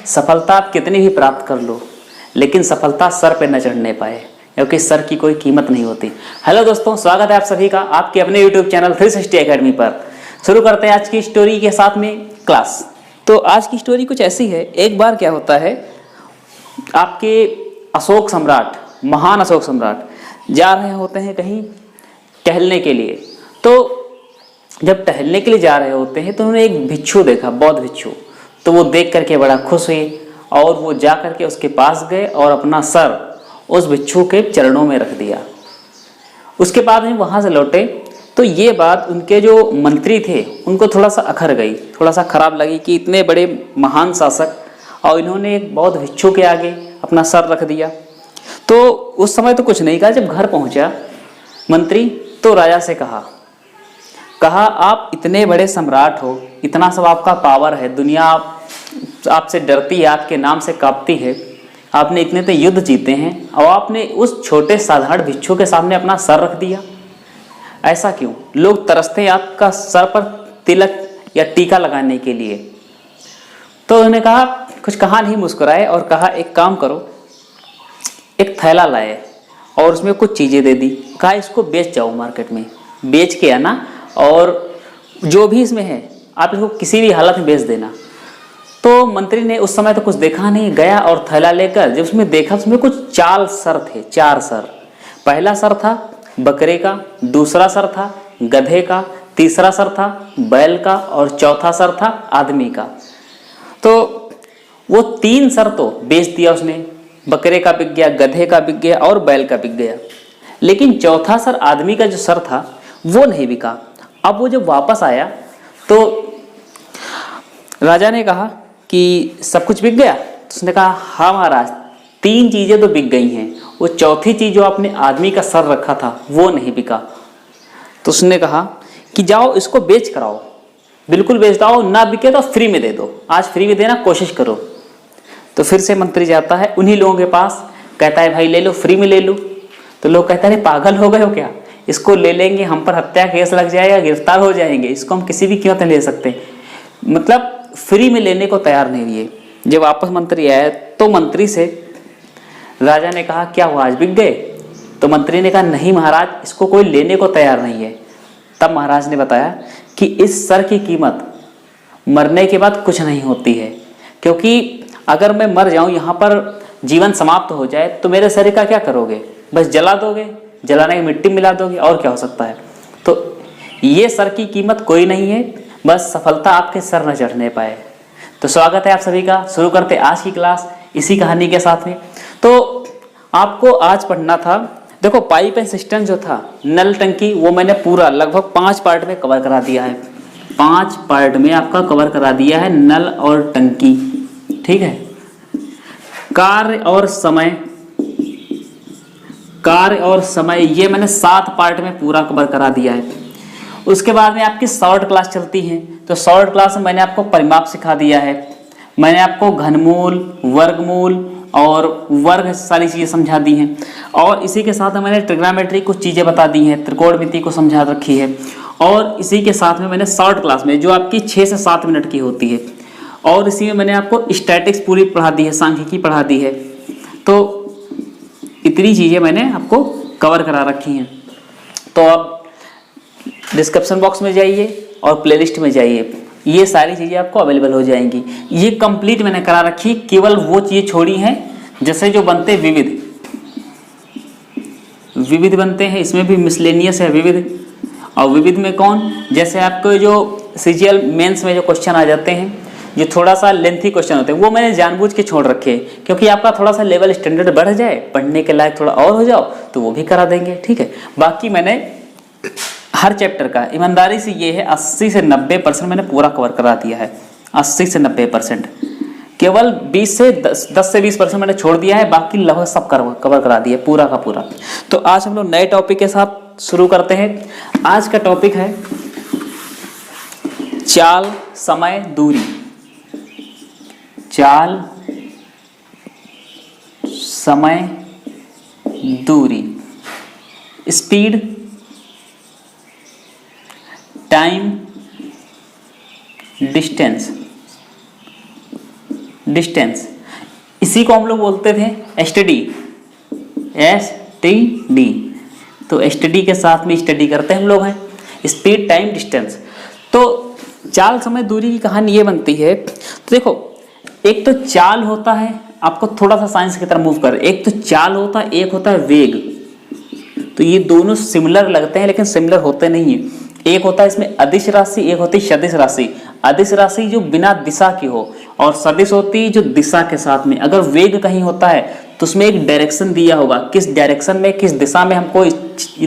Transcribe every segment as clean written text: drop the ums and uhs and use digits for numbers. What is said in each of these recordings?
सफलता आप कितनी भी प्राप्त कर लो, लेकिन सफलता सर पे न चढ़ने पाए, क्योंकि सर की कोई कीमत नहीं होती। हेलो दोस्तों, स्वागत है आप सभी का आपके अपने यूट्यूब चैनल 360 एकेडमी पर। शुरू करते हैं आज की स्टोरी के साथ में क्लास। तो आज की स्टोरी कुछ ऐसी है। एक बार क्या होता है, आपके अशोक सम्राट, महान अशोक सम्राट जा रहे होते हैं कहीं टहलने के लिए। तो जब टहलने के लिए जा रहे होते हैं तो उन्होंने एक भिक्षु देखा, बौद्ध भिक्षु। तो वो देख करके बड़ा खुश हुए और वो जा करके उसके पास गए और अपना सर उस भिक्षु के चरणों में रख दिया। उसके बाद में वहाँ से लौटे तो ये बात उनके जो मंत्री थे उनको थोड़ा सा अखर गई, थोड़ा सा खराब लगी कि इतने बड़े महान शासक और इन्होंने एक बौद्ध भिक्षु के आगे अपना सर रख दिया। तो उस समय तो कुछ नहीं कहा। जब घर पहुंचा मंत्री तो राजा से कहा आप इतने बड़े सम्राट हो, इतना सब आपका पावर है, दुनिया आपसे डरती है, आपके नाम से कांपती है, आपने इतने तो युद्ध जीते हैं और आपने उस छोटे साधारण भिक्षु के सामने अपना सर रख दिया। ऐसा क्यों? लोग तरसते हैं आपका सर पर तिलक या टीका लगाने के लिए। तो उन्होंने कहा, कुछ कहा नहीं, मुस्कुराए और कहा एक काम करो, एक थैला लाए और उसमें कुछ चीज़ें दे दी। कहा इसको बेच जाओ मार्केट में, बेच के आना और जो भी इसमें है आप इसको किसी भी हालत में बेच देना। तो मंत्री ने उस समय तो कुछ देखा नहीं, गया और थैला लेकर जब उसमें देखा उसमें कुछ 4 सर थे, 4 सर। पहला सर था बकरे का, दूसरा सर था गधे का, तीसरा सर था बैल का और चौथा सर था आदमी का। तो वो 3 सर तो बेच दिया उसने, बकरे का बिक गया, गधे का बिक गया और बैल का बिक गया, लेकिन चौथा सर आदमी का जो सर था वो नहीं बिका। अब वो जब वापस आया तो राजा ने कहा कि सब कुछ बिक गया? तो उसने कहा हाँ महाराज, 3 चीज़ें तो बिक गई हैं, वो चौथी चीज़ जो आपने आदमी का सर रखा था वो नहीं बिका। तो उसने कहा कि जाओ इसको बेच कराओ, बिल्कुल बेच दो, ना बिके तो फ्री में दे दो, आज फ्री में देना कोशिश करो। तो फिर से मंत्री जाता है उन्हीं लोगों के पास, कहता है भाई ले लो, फ्री में ले लो। तो लोग कहते हैं पागल हो गए हो क्या, इसको ले लेंगे हम पर हत्या केस लग जाएगा, गिरफ्तार हो जाएंगे, इसको हम किसी भी कीमत में ले सकते। मतलब फ्री में लेने को तैयार नहीं हुए। जब वापस मंत्री आए तो मंत्री से राजा ने कहा क्या हुआ, आज बिक गए? तो मंत्री ने कहा नहीं महाराज, इसको कोई लेने को तैयार नहीं है। तब महाराज ने बताया कि इस सर की कीमत मरने के बाद कुछ नहीं होती है, क्योंकि अगर मैं मर जाऊं, यहाँ पर जीवन समाप्त हो जाए तो मेरे शरीर का क्या करोगे? बस जला दोगे, जलाने की मिट्टी मिला दोगे, और क्या हो सकता है? तो ये सर की कीमत कोई नहीं है, बस सफलता आपके सर न चढ़ने पाए। तो स्वागत है आप सभी का। शुरू करते आज की क्लास इसी कहानी के साथ में। तो आपको आज पढ़ना था, देखो पाइप एंड सिस्टम जो था, नल टंकी, वो मैंने पूरा लगभग 5 पार्ट में कवर करा दिया है। 5 पार्ट में आपका कवर करा दिया है नल और टंकी, ठीक है। कार्य और समय ये मैंने 7 पार्ट में पूरा कवर करा दिया है। उसके बाद में आपकी शॉर्ट क्लास चलती है, तो शॉर्ट क्लास में मैंने आपको परिमाप सिखा दिया है, मैंने आपको घनमूल, वर्गमूल और वर्ग सारी चीज़ें समझा दी हैं, और इसी के साथ में मैंने ट्रिग्नोमेट्री कुछ चीज़ें बता दी हैं, त्रिकोणमिति को समझा रखी है, और इसी के साथ में मैंने शॉर्ट क्लास में जो आपकी 6 से 7 मिनट की होती है, और इसी में मैंने आपको स्टैटिक्स पूरी पढ़ा दी है, सांख्यिकी पढ़ा दी है। तो इतनी चीज़ें मैंने आपको कवर करा रखी हैं। तो अब डिस्क्रिप्शन बॉक्स में जाइए और प्लेलिस्ट में जाइए, ये सारी चीज़ें आपको अवेलेबल हो जाएंगी। ये कंप्लीट मैंने करा रखी, केवल वो चीज़ें छोड़ी हैं जैसे जो बनते विविध बनते हैं, इसमें भी मिसलेनियस है विविध। और विविध में कौन, जैसे आपको जो सीजीएल मेंस में जो क्वेश्चन आ जाते हैं, जो थोड़ा सा लेंथी क्वेश्चन होते हैं, वो मैंने जानबूझ के छोड़ रखे हैं, क्योंकि आपका थोड़ा सा लेवल स्टैंडर्ड बढ़ जाए, पढ़ने के लायक थोड़ा और हो जाओ, तो वो भी करा देंगे, ठीक है। बाकी मैंने हर चैप्टर का ईमानदारी से ये है 80 से 90% मैंने पूरा कवर करा दिया है। 80 से 90%, केवल 10 से 20% मैंने छोड़ दिया है, बाकी लगभग सब कवर करा दिया पूरा का पूरा। तो आज हम लोग नए टॉपिक के साथ शुरू करते हैं। आज का टॉपिक है चाल, समय, दूरी। चाल, समय, दूरी, स्पीड, टाइम, डिस्टेंस, डिस्टेंस, इसी को हम लोग बोलते थे एसटीडी, एसटीडी। तो एसटीडी के साथ में स्टडी करते हैं हम लोग हैं, स्पीड टाइम डिस्टेंस। तो चाल समय दूरी की कहानी ये बनती है। तो देखो, एक तो चाल होता है, आपको थोड़ा सा साइंस की तरफ मूव कर, एक तो चाल होता है, एक होता है वेग। तो ये दोनों सिमिलर लगते हैं लेकिन सिमिलर होते नहीं है। एक होता है इसमें अदिश राशि, एक होती है सदिश राशि। अदिश राशि जो बिना दिशा की हो, और सदिश होती है जो दिशा के साथ में। अगर वेग कहीं होता है तो उसमें एक डायरेक्शन दिया होगा, किस डायरेक्शन में, किस दिशा में हमको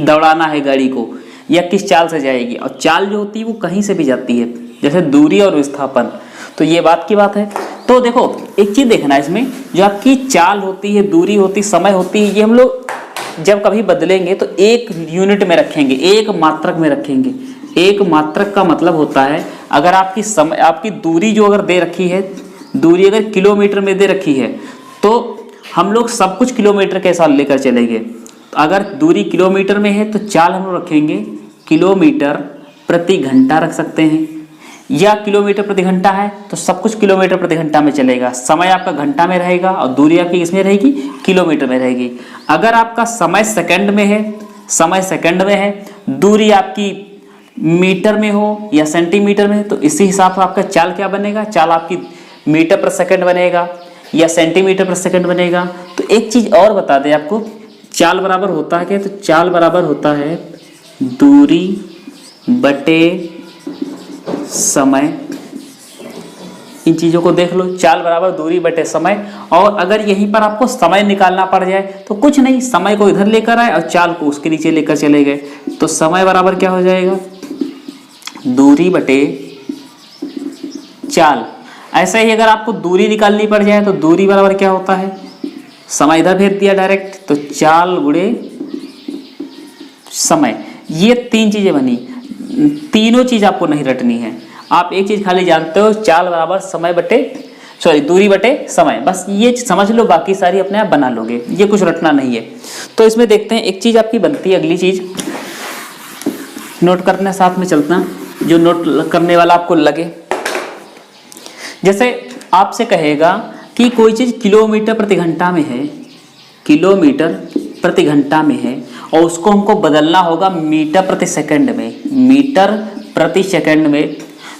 दौड़ाना है गाड़ी को, या किस चाल से जाएगी। और चाल जो होती है वो कहीं से भी जाती है, जैसे दूरी और विस्थापन। तो ये बात की बात है। तो देखो, एक चीज देखना है इसमें, जो आपकी चाल होती है, दूरी होती, समय होती है, ये हम लोग जब कभी बदलेंगे तो एक यूनिट में रखेंगे, एक मात्रक में रखेंगे। एक मात्रक का मतलब होता है, अगर आपकी समय, आपकी दूरी जो अगर दे रखी है, दूरी अगर किलोमीटर में दे रखी है, तो हम लोग सब कुछ किलोमीटर के साथ लेकर चलेंगे। अगर दूरी किलोमीटर में है तो चाल हम लोग रखेंगे किलोमीटर प्रति घंटा रख सकते हैं, या किलोमीटर प्रति घंटा है तो सब कुछ किलोमीटर प्रति घंटा में चलेगा। समय आपका घंटा में रहेगा और दूरी आपकी किसमें रहेगी, किलोमीटर में रहेगी। अगर आपका समय सेकंड में है, समय सेकंड में है, दूरी आपकी मीटर में हो या सेंटीमीटर में, तो इसी हिसाब से आपका चाल क्या बनेगा, चाल आपकी मीटर पर सेकंड बनेगा या सेंटीमीटर पर सेकंड बनेगा। तो एक चीज और बता दें आपको, चाल बराबर होता है क्या, तो चाल बराबर होता है दूरी बटे समय। इन चीजों को देख लो, चाल बराबर दूरी बटे समय। और अगर यहीं पर आपको समय निकालना पड़ जाए तो कुछ नहीं, समय को इधर लेकर आए और चाल को उसके नीचे लेकर चले गए, तो समय बराबर क्या हो जाएगा, दूरी बटे चाल। ऐसे ही अगर आपको दूरी निकालनी पड़ जाए तो दूरी बराबर क्या होता है, समय इधर भेज दिया डायरेक्ट, तो चाल गुणे समय। ये तीन चीजें बनी, तीनों चीज आपको नहीं रटनी है। आप एक चीज खाली जानते हो, चाल बराबर समय बटे, सॉरी दूरी बटे समय, बस ये समझ लो, बाकी सारी अपने आप बना लोगे, ये कुछ रटना नहीं है। तो इसमें देखते हैं, एक चीज आपकी बनती है, अगली चीज नोट करने साथ में चलना, जो नोट करने वाला आपको लगे। जैसे आपसे कहेगा कि कोई चीज किलोमीटर प्रति घंटा में है, किलोमीटर प्रति घंटा में है, और उसको हमको बदलना होगा मीटर प्रति सेकंड में, मीटर प्रति सेकंड में।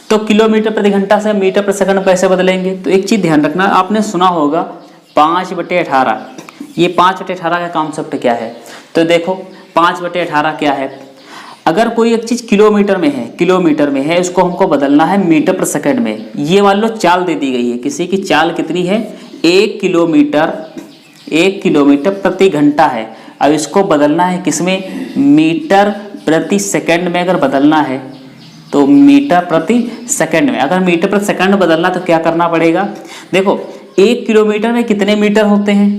तो किलोमीटर प्रति घंटा से मीटर प्रति सेकंड कैसे बदलेंगे, तो एक चीज ध्यान रखना, आपने सुना होगा 5/18। ये 5/18 का कॉन्सेप्ट क्या है, तो देखो 5/18 क्या है। अगर कोई एक चीज किलोमीटर में है, किलोमीटर में है, उसको हमको बदलना है मीटर प्रति सेकंड में। ये मान लो चाल दे दी गई है, किसी की चाल कितनी है, 1 किलोमीटर प्रति घंटा है। अब इसको बदलना है किसमें, मीटर प्रति सेकंड में। अगर बदलना है तो मीटर प्रति सेकंड में। अगर मीटर प्रति सेकंड बदलना तो क्या करना पड़ेगा, देखो 1 किलोमीटर में कितने मीटर होते हैं,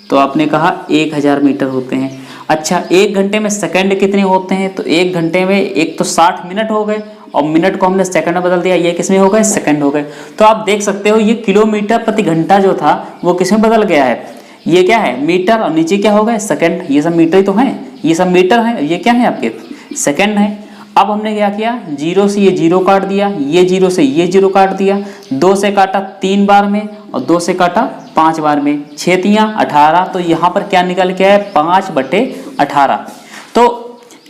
तो आपने कहा 1000 मीटर होते हैं। अच्छा, 1 घंटे में सेकंड कितने होते हैं, तो 1 घंटे में एक तो 60 मिनट हो गए, और मिनट को हमने सेकंड में बदल दिया, ये किसमें हो गए, सेकंड हो गए। तो आप देख सकते हो ये किलोमीटर प्रति घंटा जो था वो किसमें बदल गया है, ये क्या है, मीटर, और नीचे क्या हो गए, सेकंड। ये सब मीटर ही तो हैं, ये सब मीटर हैं, ये क्या है आपके, सेकंड है। अब हमने क्या किया, 0 से ये 0 काट दिया, ये 0 से ये 0 काट दिया, 2 से काटा 3 बार में, और 2 से काटा 5 बार में, 6 तियां 18। तो यहाँ पर क्या निकल के आया, 5/18। तो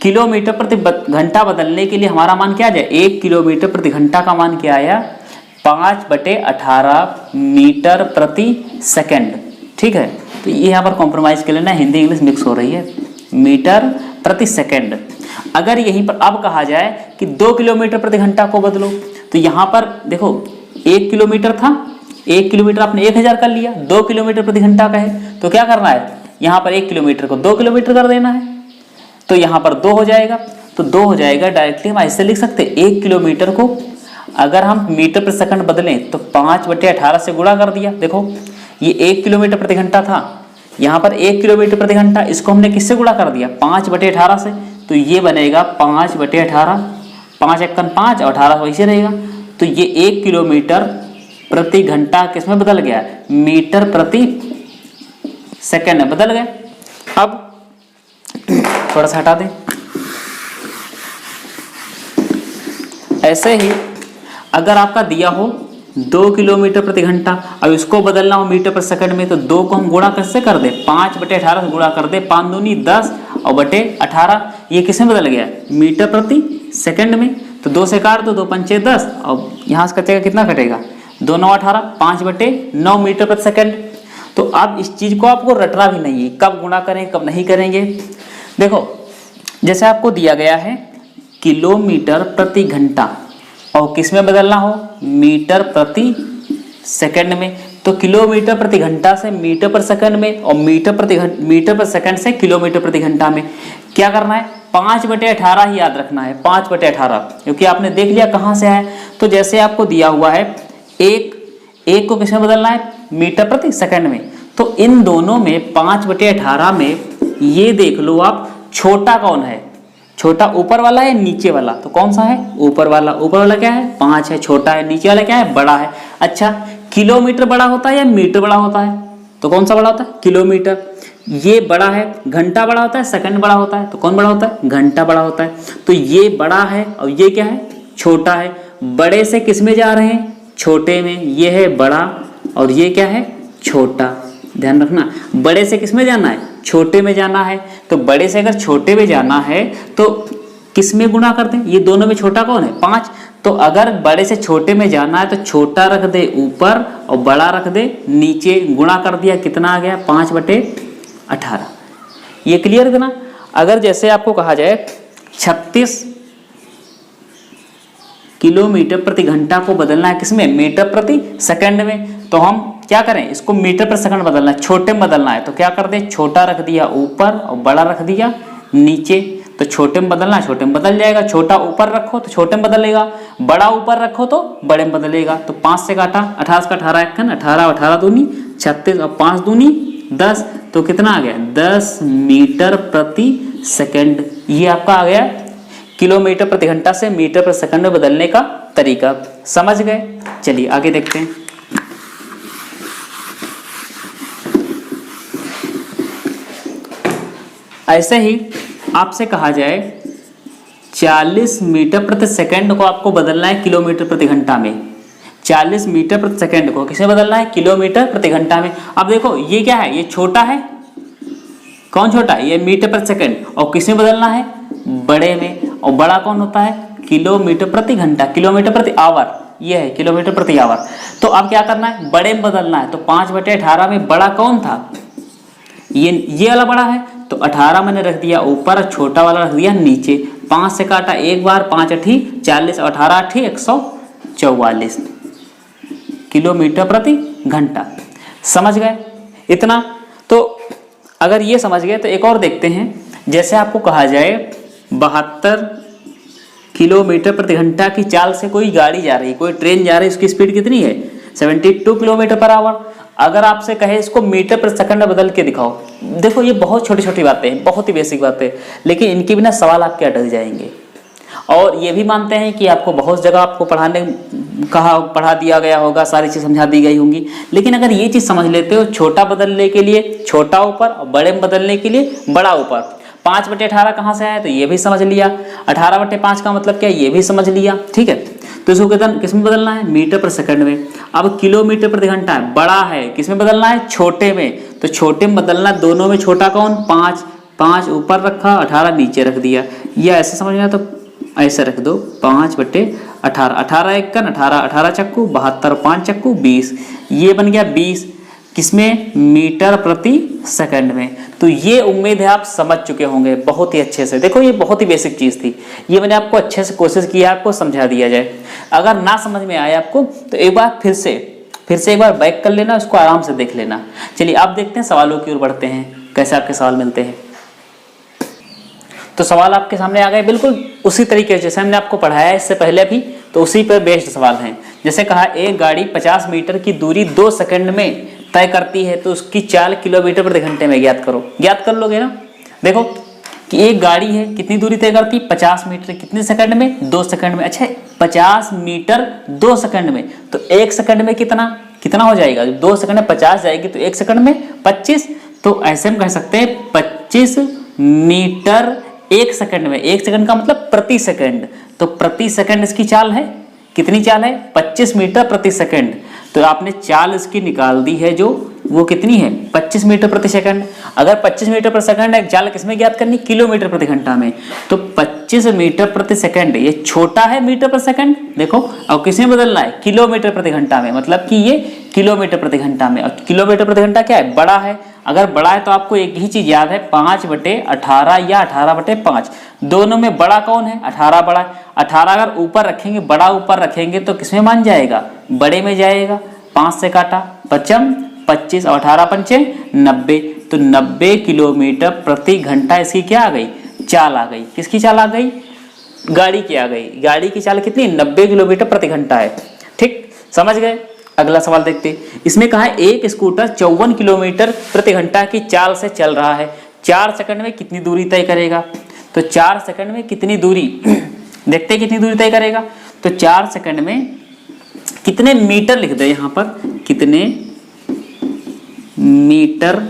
किलोमीटर प्रति घंटा बदलने के लिए हमारा मान क्या आ जाए, 1 किलोमीटर प्रति घंटा का मान क्या आया, 5/18 मीटर प्रति सेकंड। ठीक है, तो ये यहाँ पर कॉम्प्रोमाइज कर लेना, हिंदी इंग्लिश मिक्स हो रही है, मीटर प्रति सेकंड। अगर यहीं पर अब कहा जाए कि 2 किलोमीटर प्रति घंटा को बदलो, तो यहाँ पर देखो 1 किलोमीटर था, 1 किलोमीटर आपने 1000 कर लिया, 2 किलोमीटर प्रति घंटा का है, तो क्या करना है, यहाँ पर 1 किलोमीटर को 2 किलोमीटर कर देना है, तो यहाँ पर 2 हो जाएगा। तो 2 हो जाएगा, डायरेक्टली हम ऐसे लिख सकते हैं, 1 किलोमीटर को अगर हम मीटर प्रति सेकंड बदलें तो 5/18 से गुणा कर दिया। देखो ये 1 किलोमीटर प्रति घंटा था, यहाँ पर 1 किलोमीटर प्रति घंटा, इसको हमने किससे गुणा कर दिया, 5/18 से। तो ये बनेगा 5/18, 5 × 5 और 18 वैसे रहेगा। तो ये 1 किलोमीटर प्रति घंटा किसमें बदल गया, मीटर प्रति सेकंड में बदल गया। अब थोड़ा सा हटा दें। ऐसे ही अगर आपका दिया हो 2 किलोमीटर प्रति घंटा। अब इसको बदलना हो मीटर पर सेकंड में तो 2 को हम गुणा कैसे कर दे, 5/18 से गुणा कर दे, 5 दूनी 10 और बटे 18, ये किस में बदल गया, मीटर प्रति सेकंड में। तो 2 से काट दो, 2 पंचे 10 और यहाँ से कटेगा, कितना कटेगा, 2 9 18, 5/9 मीटर प्रति सेकंड। तो अब इस चीज को आपको रटना भी नहीं है, कब गुणा करें कब नहीं करेंगे। देखो जैसे आपको दिया गया है किलोमीटर प्रति घंटा और किस में बदलना हो, मीटर प्रति सेकंड में। तो किलोमीटर प्रति घंटा से मीटर पर सेकंड में और मीटर पर सेकंड से किलोमीटर प्रति घंटा में क्या करना है, 5/18 ही याद रखना है, 5/18, क्योंकि आपने देख लिया कहाँ से है। तो जैसे आपको दिया हुआ है एक को किस में बदलना है, मीटर प्रति सेकंड में। तो इन दोनों में 5/18 में ये देख लो आप छोटा कौन है, छोटा ऊपर वाला है नीचे वाला, तो कौन सा है, ऊपर वाला। ऊपर वाला क्या है, 5 है, छोटा है। नीचे वाला क्या है, बड़ा है। अच्छा किलोमीटर बड़ा होता है या मीटर बड़ा होता है, तो कौन सा बड़ा होता है, किलोमीटर। ये बड़ा है, घंटा बड़ा होता है, सेकंड बड़ा होता है, तो कौन बड़ा होता है, घंटा बड़ा होता है। तो ये बड़ा है और ये क्या है, छोटा है। बड़े से किस में जा रहे हैं, छोटे में। ये है बड़ा और ये क्या है, छोटा। ध्यान रखना, बड़े से किस में जाना है, छोटे में जाना है। तो बड़े से अगर छोटे में जाना है तो किस में गुणा करते हैं, ये दोनों में छोटा कौन है, 5। तो अगर बड़े से छोटे में जाना है तो छोटा रख दे ऊपर और बड़ा रख दे नीचे। गुणा कर दिया, कितना आ गया, 5/18। ये क्लियर है ना। अगर जैसे आपको कहा जाए 36 किलोमीटर प्रति घंटा को बदलना है किसमें, मीटर प्रति सेकंड में, तो हम क्या करें, इसको मीटर पर सेकंड बदलना है, छोटे में बदलना है। तो क्या कर दे, छोटा रख दिया ऊपर और बड़ा रख दिया नीचे। तो छोटे में बदलना है, छोटे में बदल जाएगा। छोटा ऊपर रखो तो छोटे में बदलेगा, बड़ा ऊपर रखो तो बड़े में बदलेगा। तो 5 से काटा, 18 का 18 एकन 18, 18 दूनी 36 और 5 दूनी 10, तो कितना आ गया, 10 मीटर प्रति सेकंड। ये आपका आ गया किलोमीटर प्रति घंटा से मीटर प्रति सेकंड में बदलने का तरीका। समझ गए। चलिए आगे देखते हैं। ऐसे ही आपसे कहा जाए 40 मीटर प्रति सेकंड को आपको बदलना है किलोमीटर प्रति घंटा में। 40 मीटर प्रति सेकंड को किसे बदलना है, किलोमीटर प्रति घंटा में। अब देखो ये क्या है, ये छोटा है, कौन छोटा है, ये मीटर प्रति सेकंड। और किसमें बदलना है, बड़े में। और बड़ा कौन होता है, किलोमीटर प्रति घंटा, किलोमीटर प्रति आवर, ये है किलोमीटर प्रति आवर। तो अब क्या करना है, बड़े में बदलना है। तो 5/18 में बड़ा कौन था, ये वाला बड़ा है। तो 18 मैंने रख दिया ऊपर, छोटा वाला रख दिया नीचे। 5 से काटा एक बार, 5 8 40, 18 8 144 किलोमीटर प्रति घंटा। समझ गए इतना। तो अगर ये समझ गए तो एक और देखते हैं। जैसे आपको कहा जाए 72 किलोमीटर प्रति घंटा की चाल से कोई गाड़ी जा रही, कोई ट्रेन जा रही, उसकी स्पीड कितनी है, 72 किलोमीटर पर आवर। अगर आपसे कहे इसको मीटर पर सेकंड में बदल के दिखाओ, देखो ये बहुत छोटी छोटी बातें हैं, बहुत ही बेसिक बातें, लेकिन इनके बिना सवाल आपके अटक जाएंगे। और ये भी मानते हैं कि आपको बहुत जगह आपको पढ़ा दिया गया होगा, सारी चीज़ समझा दी गई होंगी, लेकिन अगर ये चीज़ समझ लेते हो, छोटा बदलने के लिए छोटा ऊपर और बड़े में बदलने के लिए बड़ा ऊपर। 5/18 कहाँ से आया, तो ये भी समझ लिया। 18/5 का मतलब क्या, ये भी समझ लिया। ठीक है, तो इसको किस में बदलना है, मीटर पर सेकंड में। अब किलोमीटर प्रति घंटा है, बड़ा है, किस में बदलना है, छोटे में। तो छोटे में बदलना, दोनों में छोटा कौन, 5, 5 ऊपर रखा, 18 नीचे रख दिया। या ऐसे समझना तो ऐसे रख दो, 5/18, 18 एकन 18, 18 चक्कू 72, 5 चक्कू 20, ये बन गया 20 किसमें, मीटर प्रति सेकंड में। तो ये उम्मीद है आप समझ चुके होंगे बहुत ही अच्छे से। देखो ये बहुत ही बेसिक चीज़ थी, ये मैंने आपको अच्छे से कोशिश किया आपको समझा दिया जाए। अगर ना समझ में आए आपको तो एक बार फिर से एक बार बैक कर लेना, उसको आराम से देख लेना। चलिए अब देखते हैं सवालों की ओर बढ़ते हैं, कैसे आपके सवाल मिलते हैं। तो सवाल आपके सामने आ गए बिल्कुल उसी तरीके से जैसे हमने आपको पढ़ाया इससे पहले भी, तो उसी पर बेस्ड सवाल हैं। जैसे कहा एक गाड़ी 50 मीटर की दूरी 2 सेकंड में तय करती है तो उसकी चाल किलोमीटर प्रति घंटे में ज्ञात करो। ज्ञात कर लोगे ना। देखो कि एक गाड़ी है कितनी दूरी तय करती, 50 मीटर, कितने सेकंड में, 2 सेकंड में। अच्छा 50 मीटर 2 सेकंड में, तो 1 सेकंड में कितना हो जाएगा, 2 सेकंड में 50 जाएगी तो 1 सेकंड में 25। तो ऐसे हम कह सकते हैं 25 मीटर 1 सेकंड में। 1 सेकंड का मतलब प्रति सेकंड, तो प्रति सेकंड इसकी चाल है कितनी चाल है? 25 मीटर प्रति सेकंड। तो आपने चाल इसकी निकाल दी है, जो वो कितनी है? 25 मीटर प्रति सेकंड। अगर 25 मीटर प्रति सेकंड है, चाल किसमें ज्ञात करनी? किलोमीटर प्रति घंटा में। तो 25 मीटर प्रति सेकंड ये छोटा है मीटर प्रति सेकंड, देखो, और किसमें बदलना है? किलोमीटर प्रति घंटा में, मतलब कि ये किलोमीटर प्रति घंटा में। और किलोमीटर प्रति घंटा क्या है? बड़ा है। अगर बड़ा है तो आपको एक ही चीज याद है, 5/18 या 18/5। दोनों में बड़ा कौन है? 18 बड़ा है। 18 अगर ऊपर रखेंगे, बड़ा ऊपर रखेंगे तो किसमें मान जाएगा? बड़े में जाएगा। 5 से काटा, पचम 25 और 18 पंचे 90। तो 90 किलोमीटर प्रति घंटा इसकी क्या आ गई? चाल आ गई। किसकी चाल आ गई? गाड़ी की आ गई। गाड़ी की चाल कितनी? 90 किलोमीटर प्रति घंटा है। ठीक, समझ गए? अगला सवाल देखते हैं। इसमें कहा है एक स्कूटर 54 किलोमीटर प्रति घंटा की चाल से चल रहा है, 4 सेकंड में कितनी दूरी तय करेगा? तो 4 सेकंड में कितनी दूरी देखते हैं कितनी दूरी तय करेगा। तो 4 सेकंड में कितने मीटर लिख दे यहां पर, कितने मीटर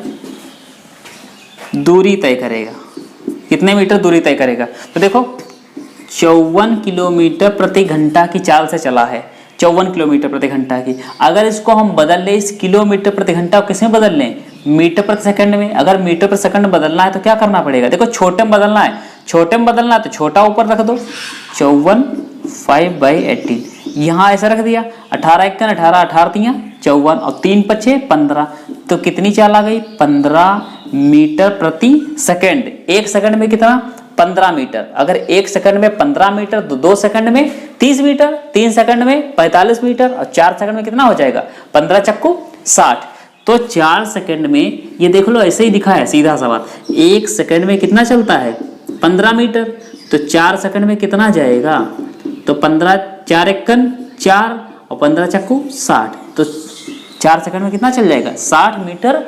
दूरी तय करेगा? कितने मीटर दूरी तय करेगा? तो देखो 54 किलोमीटर प्रति घंटा की चाल से चला है, 54 किलोमीटर प्रति घंटा की। अगर इसको हम बदल लें, इस किलोमीटर प्रति घंटा को किसमें बदल लें? मीटर प्रति सेकंड में। अगर मीटर प्रति सेकंड बदलना है तो क्या करना पड़ेगा? देखो छोटे में बदलना है, छोटे में बदलना है तो छोटा ऊपर रख दो, 54 5/18 यहाँ ऐसा रख दिया। 18 1 18 18 3 54 और 3 5 15। तो कितनी चाल आ गई? 15 मीटर प्रति सेकंड। एक सेकंड में कितना? 15 मीटर। अगर एक सेकंड में 15 मीटर तो 2 सेकंड में 30 मीटर, 3 सेकंड में 45 मीटर और 4 सेकंड में कितना हो जाएगा? 15 चक्कू 60। तो 4 सेकंड में ये देख लो, ऐसे ही दिखा है सीधा सवाल। एक सेकंड में कितना चलता है? 15 मीटर। तो 4 सेकंड में कितना जाएगा? तो 15 4 1 4 और 15 चक्कू 60। तो 4 सेकंड में कितना चल जाएगा? 60 मीटर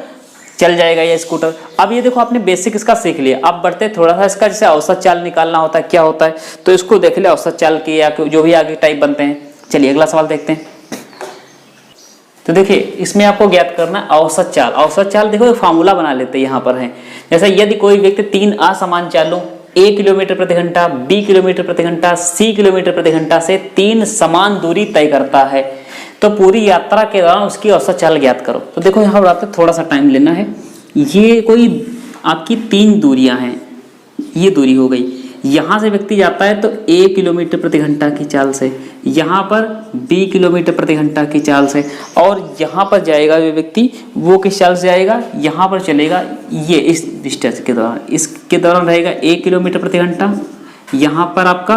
चल जाएगा ये स्कूटर। अब ये देखो आपने बेसिक इसका सीख लिया। अब बढ़ते थोड़ा सा इसका, जैसे औसत चाल निकालना होता है, क्या होता है तो इसको देख ले, औसत चाल की या जो भी आगे टाइप बनते हैं। चलिए अगला सवाल देखते हैं। तो देखिए इसमें आपको ज्ञात करना है औसत चाल। औसत चाल देखो एक फार्मूला बना लेते हैं यहाँ पर है। जैसे यदि कोई व्यक्ति 3 असमान चालों A किलोमीटर प्रति घंटा, B किलोमीटर प्रति घंटा, C किलोमीटर प्रति घंटा से 3 समान दूरी तय करता है, तो पूरी यात्रा के दौरान उसकी औसत चाल ज्ञात करो। तो देखो यहाँ पर थोड़ा सा टाइम लेना है। ये कोई आपकी 3 दूरियां हैं, ये दूरी हो गई। यहाँ से व्यक्ति जाता है तो A किलोमीटर प्रति घंटा की चाल से, यहाँ पर B किलोमीटर प्रति घंटा की चाल से, और यहाँ पर जाएगा जो व्यक्ति वो किस चाल से जाएगा? यहाँ पर चलेगा ये इस डिस्टेंस के दौरान, इसके दौरान रहेगा A किलोमीटर प्रति घंटा, यहाँ पर आपका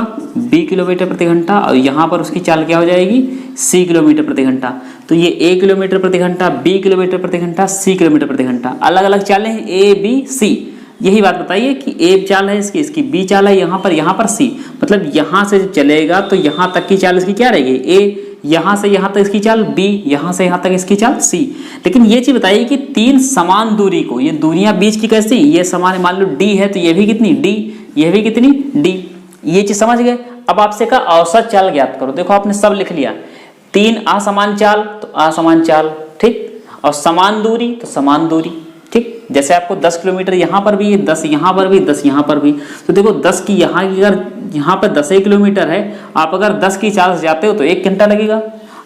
B किलोमीटर प्रति घंटा और यहाँ पर उसकी चाल क्या हो जाएगी? C किलोमीटर प्रति घंटा। तो ये A किलोमीटर प्रति घंटा, B किलोमीटर प्रति घंटा, C किलोमीटर प्रति घंटा, अलग अलग चालें हैं A B C। यही बात बताइए कि A चाल है इसकी, इसकी B चाल है, यहाँ पर C। मतलब यहाँ से चलेगा तो यहाँ तक की चाल इसकी क्या रहेगी? A। यहाँ से यहाँ तक इसकी चाल B, यहाँ से यहाँ तक इसकी चाल C। लेकिन ये चीज बताइए कि 3 समान दूरी को, ये दूरियां बीच की कैसी? ये समान, मान लो D है तो ये भी कितनी? D, ये भी कितनी? D। ये चीज समझ गए। अब आपसे कहा औसत चाल ज्ञात करो। देखो आपने सब लिख लिया, 3 असमान चाल तो असमान चाल, ठीक, और समान दूरी तो समान दूरी, ठीक। जैसे आपको 10 किलोमीटर यहाँ पर भी, 10 यहाँ पर भी, 10 यहाँ पर भी। तो देखो 10 की यहाँ की, अगर यहाँ पर 10 किलोमीटर है, आप अगर 10 की चाल से जाते हो तो 1 घंटा लगेगा।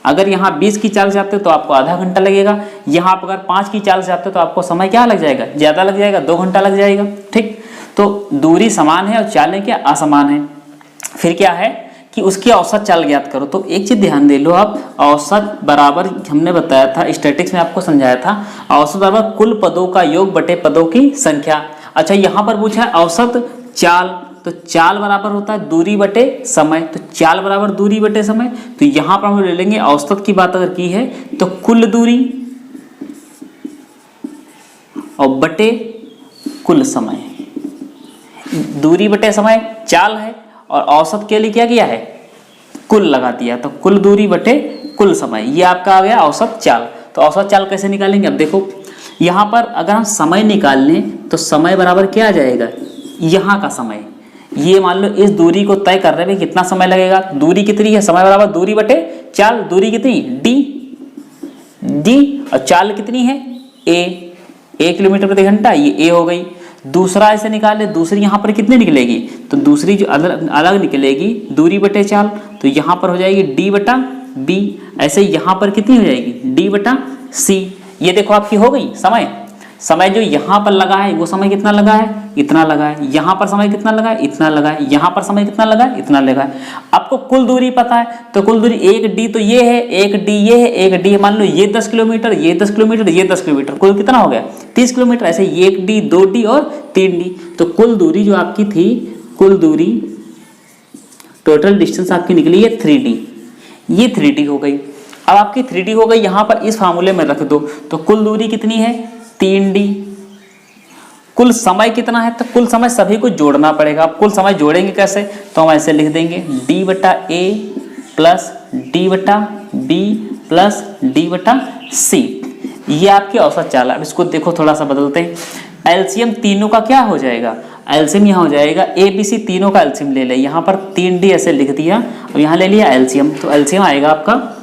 अगर यहाँ 20 की चाल से जाते हो तो आपको आधा घंटा लगेगा। यहाँ आप अगर 5 की चाल से जाते हो तो आपको समय क्या लग जाएगा? ज़्यादा लग जाएगा, 2 घंटा लग जाएगा, ठीक। तो दूरी समान है और चालें क्या? असमान है। फिर क्या है कि उसकी औसत चाल ज्ञात करो। तो एक चीज ध्यान दे लो आप, औसत बराबर हमने बताया था, स्टैटिक्स में आपको समझाया था, औसत बराबर कुल पदों का योग बटे पदों की संख्या। अच्छा यहाँ पर पूछा है औसत चाल, तो चाल बराबर होता है दूरी बटे समय। तो चाल बराबर दूरी बटे समय, तो यहाँ पर हम ले लेंगे औसत की बात अगर की है तो कुल दूरी और बटे कुल समय। दूरी बटे समय चाल है और औसत के लिए क्या किया है? कुल लगा दिया, तो कुल दूरी बटे कुल समय, ये आपका आ गया औसत चाल। तो औसत चाल कैसे निकालेंगे? अब देखो यहाँ पर अगर हम समय निकाल लें तो समय बराबर क्या आ जाएगा? यहाँ का समय, ये मान लो इस दूरी को तय कर रहे हैं, कितना समय लगेगा? दूरी कितनी है? समय बराबर दूरी बटे चाल। दूरी कितनी? D, और चाल कितनी है? A किलोमीटर प्रति घंटा, ये A हो गई। दूसरा ऐसे निकाले, दूसरी यहाँ पर कितनी निकलेगी, तो दूसरी जो अलग अलग निकलेगी दूरी बटे चाल, तो यहाँ पर हो जाएगी d बटा b। ऐसे यहाँ पर कितनी हो जाएगी d बटा c। ये देखो आपकी हो गई समय जो यहाँ पर लगा है वो समय कितना लगा है, इतना लगा है। यहाँ पर समय कितना लगा है, इतना लगा है। यहाँ पर समय कितना लगा है, इतना लगा है। आपको कुल दूरी पता है, तो कुल दूरी 1d तो ये है, 1d ये है, 1d है। मान लो ये 10 किलोमीटर, ये 10 किलोमीटर, ये 10 किलोमीटर, कुल कितना हो गया 30 किलोमीटर। ऐसे 1d 2d और 3d। तो कुल दूरी जो आपकी थी, कुल दूरी टोटल डिस्टेंस आपकी निकली है 3d। ये 3d हो गई। अब आपकी 3d हो गई, यहाँ पर इस फार्मूले में रख दो, तो कुल दूरी कितनी है 3d। कुल समय कितना है, तो कुल समय सभी को जोड़ना पड़ेगा। अब कुल समय जोड़ेंगे कैसे, तो हम ऐसे लिख देंगे d बटा a प्लस d बटा b प्लस d बटा c। ये आपकी औसत चाल है। अब इसको देखो थोड़ा सा बदलते हैं, एलसीएम तीनों का क्या हो जाएगा, एलसीएम यहाँ हो जाएगा ए बी सी, तीनों का एलसीएम ले ले। यहाँ पर 3d ऐसे लिख दिया और यहाँ ले लिया एलसीएम, तो एलसीएम आएगा आपका,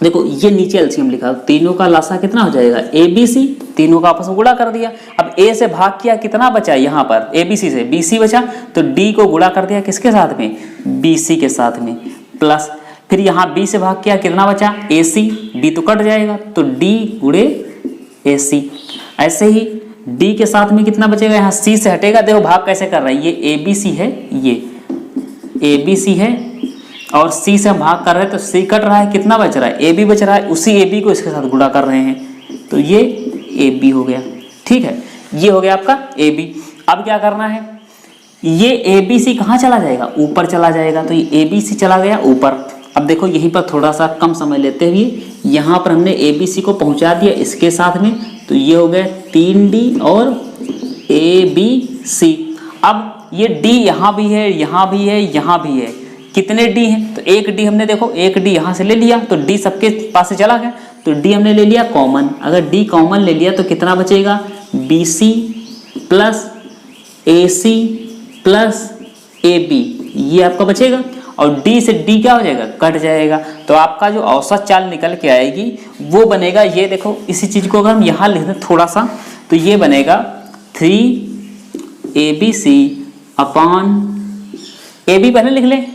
देखो ये नीचे एलसीएम लिखा, तीनों का लासा कितना हो जाएगा ए बी सी, तीनों का आपस में गुणा कर दिया। अब ए से भाग किया, कितना बचा यहाँ पर ए बी सी से, बी सी बचा, तो डी को गुणा कर दिया किसके साथ में, बी सी के साथ में, प्लस फिर यहाँ बी से भाग किया, कितना बचा ए सी, बी तो कट जाएगा, तो डी गुणे ए सी। ऐसे ही डी के साथ में कितना बचेगा, यहाँ सी से हटेगा, देखो भाग कैसे कर रहा है, ये ए बी सी है, ये ए बी सी है और सी से हम भाग कर रहे हैं, तो सी कट रहा है, कितना बच रहा है ए बी बच रहा है, उसी ए बी को इसके साथ गुणा कर रहे हैं, तो ये ए बी हो गया। ठीक है, ये हो गया आपका ए बी। अब क्या करना है, ये ए बी सी कहाँ चला जाएगा, ऊपर चला जाएगा, तो ये ए बी सी चला गया ऊपर। अब देखो यहीं पर थोड़ा सा कम समय लेते हुए यहाँ पर हमने ए बी सी को पहुँचा दिया इसके साथ में, तो ये हो गया 3d और ए बी सी। अब ये d यहाँ भी है, यहाँ भी है, यहाँ भी है, कितने d हैं, तो एक d हमने देखो एक d यहाँ से ले लिया, तो d सबके पास से चला गया, तो d हमने ले लिया कॉमन। अगर d कॉमन ले लिया तो कितना बचेगा, BC plus AC plus AB, ये आपका बचेगा। और d से d क्या हो जाएगा, कट जाएगा, तो आपका जो औसत चाल निकल के आएगी वो बनेगा, ये देखो इसी चीज को अगर हम यहाँ लिख दें थोड़ा सा, तो ये बनेगा 3ABC अपॉन AB पहले लिख लें,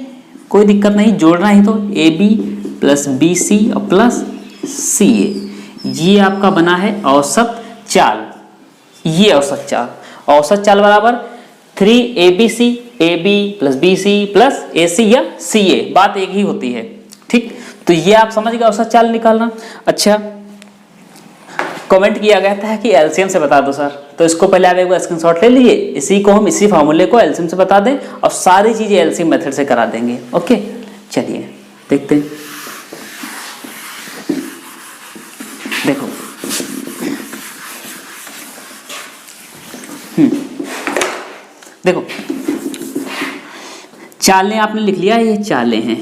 कोई दिक्कत नहीं, जोड़ना ही तो AB प्लस BC और प्लस CA। ये आपका बना है औसत चाल। ये औसत चाल बराबर 3ABC AB plus BC plus AC या CA, बात एक ही होती है। ठीक, तो ये आप समझ गए औसत चाल निकालना। अच्छा, कमेंट किया गया था कि एलसीएम से बता दो सर, तो इसको पहले आप एक बार स्क्रीनशॉट ले लीजिए, इसी को हम इसी फार्मूले को एलसीएम से बता दें और सारी चीजें एलसीएम मेथड से करा देंगे। ओके, चलिए देखते हैं। देखो देखो चालें आपने लिख लिया, ये चालें हैं।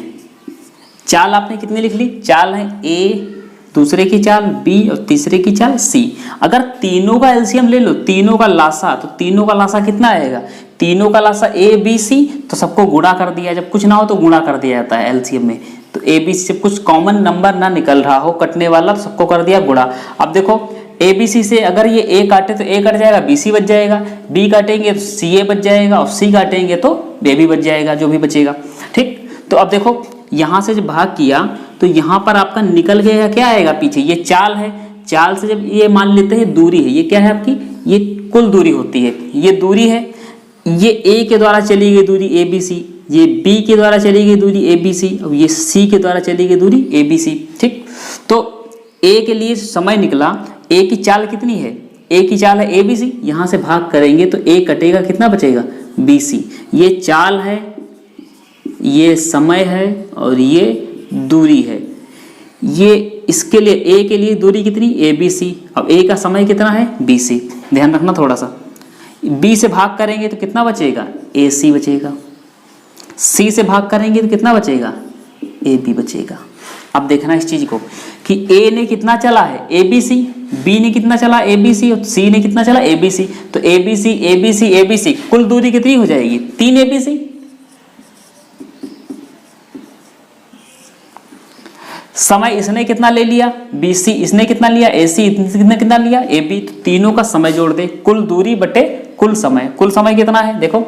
चाल आपने कितनी लिख ली, चाल है ए, दूसरे की चाल बी और तीसरे की चाल सी। अगर तीनों का एलसीएम ले लो, तीनों का लासा, तो तीनों का लासा कितना आएगा, तीनों का लासा ए बी सी, तो सबको गुणा कर दिया, जब कुछ ना हो तो गुणा कर दिया जाता है एलसीएम में। तो ए बी सी से कुछ कॉमन नंबर ना निकल रहा हो कटने वाला, तो सबको कर दिया गुणा। अब देखो ए बी सी से अगर ये ए काटे तो ए कट जाएगा, बी सी बच जाएगा, बी काटेंगे तो सी ए बच जाएगा और सी काटेंगे तो ए बी बच जाएगा, जो भी बचेगा। ठीक, तो अब देखो यहाँ से जब भाग किया तो यहाँ पर आपका निकल गया, क्या आएगा पीछे, ये चाल है। चाल से जब ये मान लेते हैं दूरी है, ये क्या है आपकी, ये कुल दूरी होती है, ये दूरी है, ये ए के द्वारा चली गई दूरी ए बी सी, ये बी के द्वारा चली गई दूरी ए बी सी और ये सी के द्वारा चली गई दूरी ए बी सी। ठीक, तो ए के लिए समय निकला, ए की चाल कितनी है, ए की चाल है ए बी सी, यहाँ से भाग करेंगे तो ए कटेगा, कितना बचेगा बी सी। ये चाल है, ये समय है और ये दूरी है। ये इसके लिए ए के लिए दूरी कितनी ए बी सी, अब ए का समय कितना है बी सी, ध्यान रखना थोड़ा सा। बी से भाग करेंगे तो कितना बचेगा ए सी बचेगा, सी से भाग करेंगे तो कितना बचेगा ए बी बचेगा। अब देखना इस चीज को कि ए ने कितना चला है ए बी सी, बी ने कितना चला ए बी सी और सी ने कितना चला ए बी सी, तो A B C A B C A B C, कुल दूरी कितनी हो जाएगी 3 ए बी सी। समय इसने कितना ले लिया बी सी, इसने कितना लिया ए सी, इसने कितना लिया ए बी, तो तीनों का समय जोड़ दे, कुल दूरी बटे कुल समय। कुल समय कितना है देखो,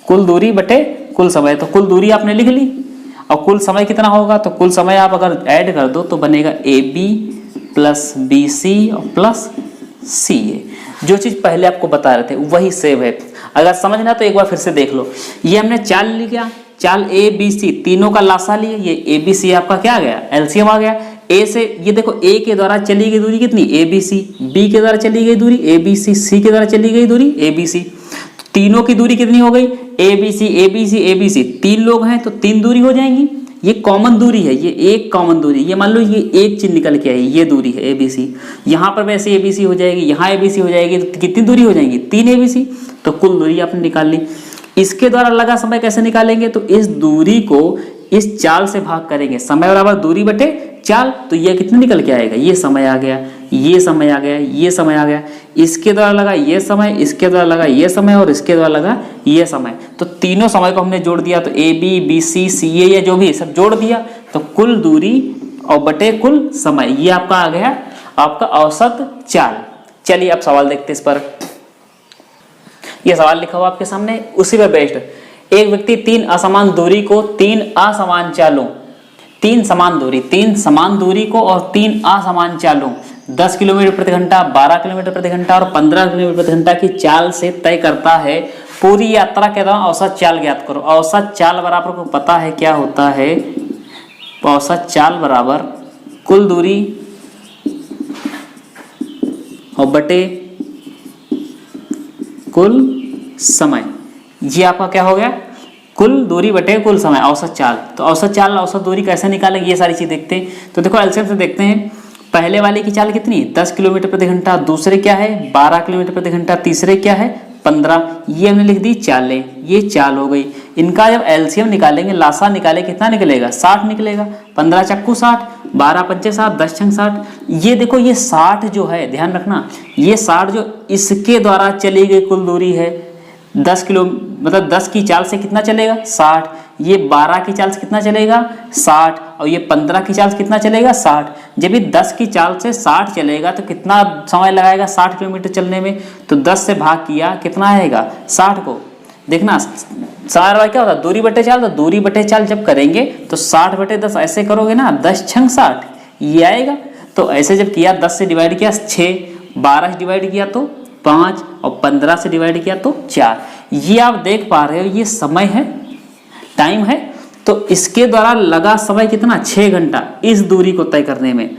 कुल दूरी बटे कुल समय, तो कुल दूरी आपने लिख ली और कुल समय कितना होगा, तो कुल समय आप अगर ऐड कर दो तो बनेगा AB plus BC plus CA। जो चीज़ पहले आपको बता रहे थे वही सेव है। अगर समझना तो एक बार फिर से देख लो। ये हमने चाल लिया, चाल ABC तीनों का लासा लिए, ये ABC आपका क्या आ गया, एलसीएम आ गया। ए से ये देखो A के द्वारा चली गई दूरी कितनी ABC, B के द्वारा चली गई दूरी ABC, C के द्वारा चली गई दूरी ABC, तीनों की दूरी कितनी हो गई ABC ABC ABC, 3 लोग हैं तो 3 दूरी हो जाएंगी। ये कॉमन दूरी है, ये एक कॉमन दूरी, ये मान लो ये एक चीज निकल के आई, ये दूरी है ABC। यहाँ पर वैसे ABC हो जाएगी, यहाँ ABC हो जाएगी, तो कितनी दूरी हो जाएंगी 3 ABC। तो कुल दूरी आपने निकाल ली। इसके द्वारा लगा समय कैसे निकालेंगे, तो इस दूरी को इस चाल से भाग करेंगे, समय बराबर दूरी बटे चाल, तो ये कितना निकल के आएगा, ये समय आ गया, ये समय आ गया, ये समय आ गया। इसके द्वारा लगा ये समय, इसके द्वारा लगा ये समय और इसके द्वारा लगा ये समय, तो तीनों समय को हमने जोड़ दिया, तो AB BC CA या जो भी सब जोड़ दिया, तो कुल दूरी और बटे कुल समय, ये आपका आ गया आपका औसत चाल। चलिए अब सवाल देखते इस पर। यह सवाल लिखा हुआ आपके सामने, उसी पर बेस्ड। एक व्यक्ति 3 असमान दूरी को 3 असमान चालों, 3 समान दूरी को और 3 असमान चालों 10 किलोमीटर प्रति घंटा, 12 किलोमीटर प्रति घंटा और 15 किलोमीटर प्रति घंटा की चाल से तय करता है। पूरी यात्रा के दौरान औसत चाल ज्ञात करो। औसत चाल बराबर को पता है क्या होता है, औसत चाल बराबर कुल दूरी और बटे कुल समय। ये आपका क्या हो गया, कुल दूरी बटे कुल समय, औसत चाल। तो औसत चाल औसत दूरी कैसे निकालेंगे, ये सारी चीज देखते हैं। तो देखो एलसीएम से देखते हैं। पहले वाले की चाल कितनी, 10 किलोमीटर प्रति घंटा, दूसरे क्या है 12 किलोमीटर प्रति घंटा, तीसरे क्या है 15। ये हमने लिख दी चालें, ये चाल हो गई। इनका जब एलसीएम निकालेंगे, लासा निकाले, कितना निकलेगा 60 निकलेगा। 15 चक्कू 60, 12 पंचे 60, 10 छंग 60। ये देखो ये 60 जो है, ध्यान रखना, ये 60 जो इसके द्वारा चली गई कुल दूरी है। 10 किलो मतलब 10 की चाल से कितना चलेगा 60, ये 12 की चाल से कितना चलेगा 60 और ये 15 की चाल से कितना चलेगा 60। जब ये 10 की चाल से 60 चलेगा तो कितना समय लगाएगा 60 किलोमीटर चलने में, तो 10 से भाग किया कितना आएगा 60 को। देखना सारा क्या होता है दूरी बटे चाल, तो दूरी बटे चाल जब करेंगे तो 60 बटे 10 ऐसे करोगे ना, 10 छंग 60 ये आएगा। तो ऐसे जब किया 10 से डिवाइड किया 6, 12 से डिवाइड किया तो 5 और 15 से डिवाइड किया तो 4। ये आप देख पा रहे हो ये समय है, टाइम है। तो इसके द्वारा लगा समय कितना 6 घंटा इस दूरी को तय करने में।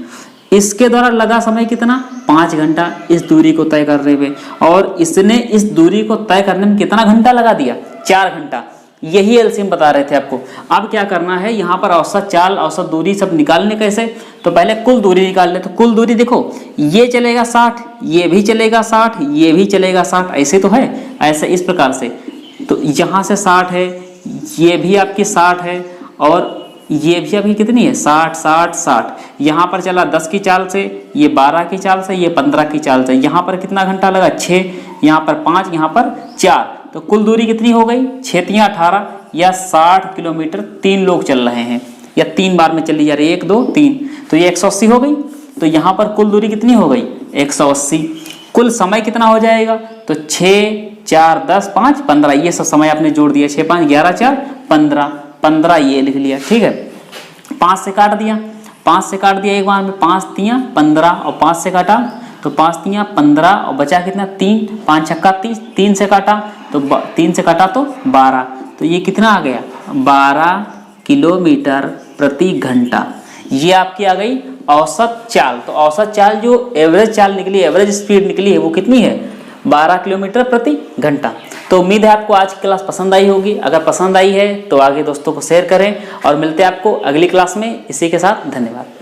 इसके द्वारा लगा समय कितना 5 घंटा इस दूरी को तय करने में। और इसने इस दूरी को तय करने में कितना घंटा लगा दिया 4 घंटा। यही एलसीएम बता रहे थे आपको। अब क्या करना है, यहाँ पर औसत चाल औसत दूरी सब निकालने कैसे, तो पहले कुल दूरी निकाल ले। तो कुल दूरी देखो ये चलेगा 60, ये भी चलेगा 60, ये भी चलेगा 60, ऐसे तो है, ऐसे इस प्रकार से। तो यहाँ से 60 है, ये भी आपकी 60 है और ये भी अभी कितनी है 60 60 60। यहाँ पर चला 10 की चाल से, ये 12 की चाल से, ये 15 की चाल से। यहाँ पर कितना घंटा लगा 6, यहाँ पर 5, यहाँ पर 4। तो कुल दूरी कितनी हो गई 6 × 18 या 60 किलोमीटर 3 लोग चल रहे हैं या 3 बार में चली जा रही है, 1 2 3, तो ये 180 हो गई। तो यहाँ पर कुल दूरी कितनी हो गई 180। कुल समय कितना हो जाएगा, तो 6 4 10 5 15, ये सब समय आपने जोड़ दिया, 6 5 11 4 15, 15 ये लिख लिया, ठीक है। 5 से काट दिया, 5 से काट दिया एक बार में, 5 3 15 और 5 से काटा तो 5 3 15 और बचा कितना 3, 5 छक्का 30, 3 से काटा तो 3 से काटा तो 12, तो ये कितना आ गया 12 किलोमीटर प्रति घंटा। ये आपकी आ गई औसत चाल। तो औसत चाल जो एवरेज चाल निकली, एवरेज स्पीड निकली है वो कितनी है 12 किलोमीटर प्रति घंटा। तो उम्मीद है आपको आज की क्लास पसंद आई होगी। अगर पसंद आई है तो आगे दोस्तों को शेयर करें और मिलते हैं आपको अगली क्लास में। इसी के साथ धन्यवाद।